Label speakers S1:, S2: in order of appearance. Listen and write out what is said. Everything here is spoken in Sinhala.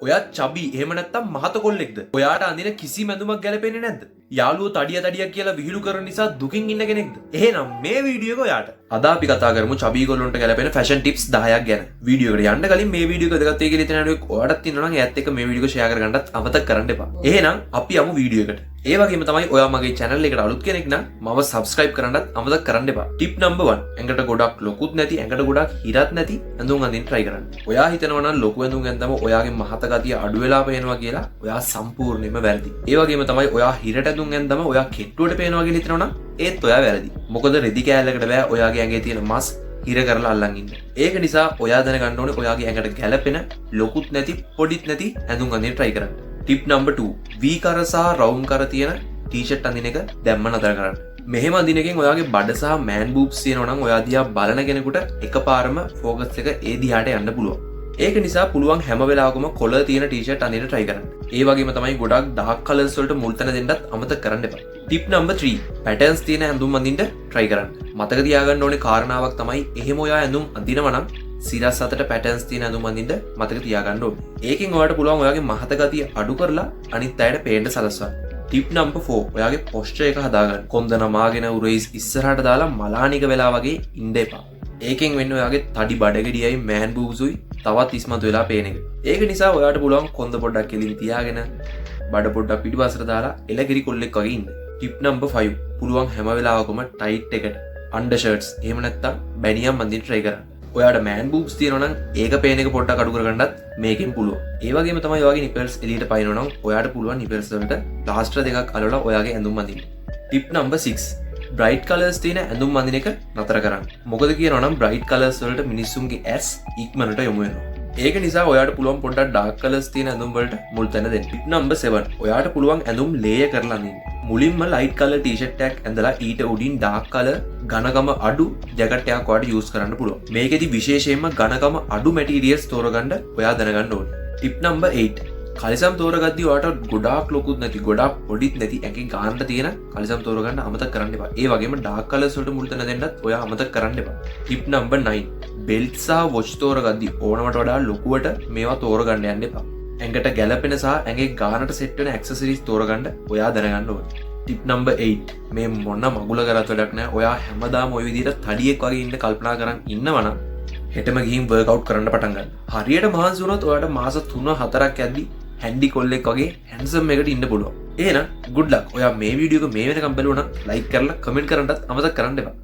S1: ඔයා චබි එහෙම නැත්තම් මහත කොල්ලෙක්ද? ඔයාට අඳින කිසිම ඇඳුමක් ගැලපෙන්නේ නැද්ද? යාළුවෝ තඩිය කියලා විහිළු කරන නිසා දුකින් ඉන්න කෙනෙක්ද? එහෙනම් මේ වීඩියෝ එක ඔයාට. අද අපි කතා කරමු චබි ගොල්ලන්ට ගැලපෙන ෆැෂන් ටිප්ස් 10ක් ගැන. වීඩියෝ එකට යන්න කලින් මේ වීඩියෝ එක දෙගත් වෙයි කියලා හිතන අනිවාර්යයෙන් ඔයාටත් ඉන්නවා නම් එයත් එක්ක මේ වීඩියෝ එක ෂෙයා කරගන්නත් අමතක කරන්න එපා. එහෙනම් අපි යමු වීඩියෝ එකට. ඒ වගේම තමයි ඔයා මගේ channel එකට අලුත් කෙනෙක් නම් මම subscribe කරන්නත් අමතක කරන්න එපා. tip number 1 ඇඟට ගොඩක් ලොකුත් නැති ඇඟට ගොඩක් හිරත් නැති ඇඳුම් අඳින්න try කරන්න. ඔයා හිතනවා නම් ලොකු ඇඳුම් ඇඳනම ඔයාගේ මහත ගතිය අඩු වෙලා පේනවා කියලා ඔයා සම්පූර්ණයෙන්ම වැරදි. ඒ වගේම තමයි ඔයා හිරට ඇඳුම් ඇඳනම ඔයා කෙට්ටුවට පේනවා කියලා හිතනවා නම් ඒත් ඔයා වැරදි. මොකද රෙදි කෑල්ලකට බෑ ඔයාගේ ඇඟේ තියෙන මස් හිර කරලා අල්ලන් ඉන්න. ඒක නිසා ඔයා දැනගන්න ඕනේ ඔයාගේ ඇඟට ගැළපෙන ලොකුත් නැති පොඩිත් නැති ඇඳුම් අඳින්න try කරන්න. tip number 2 V කර සහ round කර තියෙන ටී-ෂර්ට් අඳින එක දැම්ම නතර කරන්න. මෙහෙම අඳින එකෙන් ඔයාගේ බඩ සහ man boobs තියෙනවා නම් ඔයා දිහා බලන කෙනෙකුට එකපාරම focus එක ඒ දිහාට යන්න පුළුවන්. ඒක නිසා පුළුවන් හැම වෙලාවකම කොළ තියෙන ටී-ෂර්ට් අඳින්න try කරන්න. ඒ වගේම තමයි ගොඩක් dark colors වලට මුල් තැන දෙන්නත් අමතක කරන්න එපා. tip number 3 patterns තියෙන ඇඳුම් අඳින්න try කරන්න. මතක තියාගන්න ඕනේ කාරණාවක් තමයි එහෙම ඔයා ඇඳුම් අඳිනවා නම් සිරස් අතට පැටර්න්ස් තියෙන ඇඳුම් අඳින්න මතක තියාගන්න ඕනේ. ඒකෙන් ඔයාලට පුළුවන් ඔයාගේ මහත ගතිය අඩු කරලා අනිත් අයට පේන්න සලස්වන්න. ටිප් නම්බර් 4 ඔයාගේ පොස්චර් එක හදාගන්න. කොන්ද නමාගෙන උරයිස් ඉස්සරහට දාලා මලානික වෙලා වගේ ඉන්න එපා. ඒකෙන් වෙන්නේ ඔයාගේ තඩි බඩගෙඩියයි මෑන් බූබ්සුයි තවත් ඉස්මතු වෙලා පේන එක. ඒක නිසා ඔයාට පුළුවන් කොන්ද පොඩ්ඩක් කෙලින් තියාගෙන බඩ පොඩ්ඩක් පිටිපස්සට දාලා එලගිරි කොල්ලෙක් වගේ ඉන්න. ටිප් නම්බර් 5 පුළුවන් හැම වෙලාවකම ටයිට් එකට අන්ඩර් ෂර්ට්ස් එහෙම නැත්නම් බැනියම් අඳින්න try කරන්න. ඔයාට මෑන් බූබ්ස් තියෙනවා නම් ඒක පේන එක පොඩ්ඩක් අඩු කරගන්නත් මේකෙන් පුළුවන්. ඒ වගේම තමයි ඔයාගේ නිපල්ස් එළියට පයින්නවා නම් ඔයාට පුළුවන් නිපල්ස් වලට ප්ලාස්ටර් දෙකක් අලවලා ඔයාගේ ඇඳුම් අඳින්න. ටිප් නම්බර් 6 බ්‍රයිට් කලර්ස් තියෙන ඇඳුම් අඳින එක නතර කරන්න. මොකද කියනවා නම් බ්‍රයිට් කලර්ස් වලට මිනිස්සුන්ගේ ඇස් ඉක්මනට යොමු වෙනවා. ඒක නිසා ඔයාට පුළුවන් පොඩ්ඩක් ඩාර්ක් කලර්ස් තියෙන ඇඳුම් වලට මුල් තැන දෙන්න. ටිප් නම්බර් 7 ඔයාට පුළුවන් ඇඳුම් ලේයර් කරලා අඳින්න. මුලින්ම ලයිට් කලර් ටී-ෂර්ට් එකක් ඇඳලා ඊට උඩින් ඩාර්ක් කලර් ඝනකම අඩු ජැකට් එකක් ඔයාලට යූස් කරන්න පුළුවන්. මේකෙදි විශේෂයෙන්ම ඝනකම අඩු මැටීරියල්ස් තෝරගන්න ඔයා දැනගන්න ඕනේ. ටිප් නම්බර් 8 කලිසම් තෝරගද්දී ඔයාලට ගොඩාක් ලොකුත් නැති ගොඩාක් පොඩිත් නැති ඇඟේ ගානට තියෙන කලිසම් තෝරගන්න අමතක කරන්න එපා. ඒ වගේම ඩාර්ක් කලර්ස් වලට මුල් තැන දෙන්නත් ඔයා අමතක කරන්න එපා. ටිප් නම්බර් 9 බෙල්ට් සහ වොච් තෝරගද්දී ඕනමට වඩා ලොකුවට මේවා තෝරගන්න යන්න එපා. ඇඟට ගැළපෙන සහ ඇඟේ ගානට සෙට් වෙන ඇක්සසරිස් තෝරගන්න ඔයා දැනගන්න ඕනේ. ටිප් නම්බර් 8 මේ මොන මගුල කරත් වැඩක් නැහැ. ඔයා හැමදාම ওই විදිහට තඩියෙක් වගේ ඉන්න කල්පනා කරන් ඉන්නවනම් හෙටම ගිහින් වර්ක්අවුට් කරන්න පටන් ගන්න. හරියට මහන්සි වුණොත් ඔයාට මාස 3-4ක් යද්දී හැන්ඩි කොල්ලෙක් වගේ හැන්සම් එකකට ඉන්න පුළුවන්. එහෙනම් good luck. ඔයා මේ වීඩියෝ එක මේ වෙනකම් බලුවා නම් ලයික් කරලා කමෙන්ට් කරන්නත් අමතක කරන්න එපා.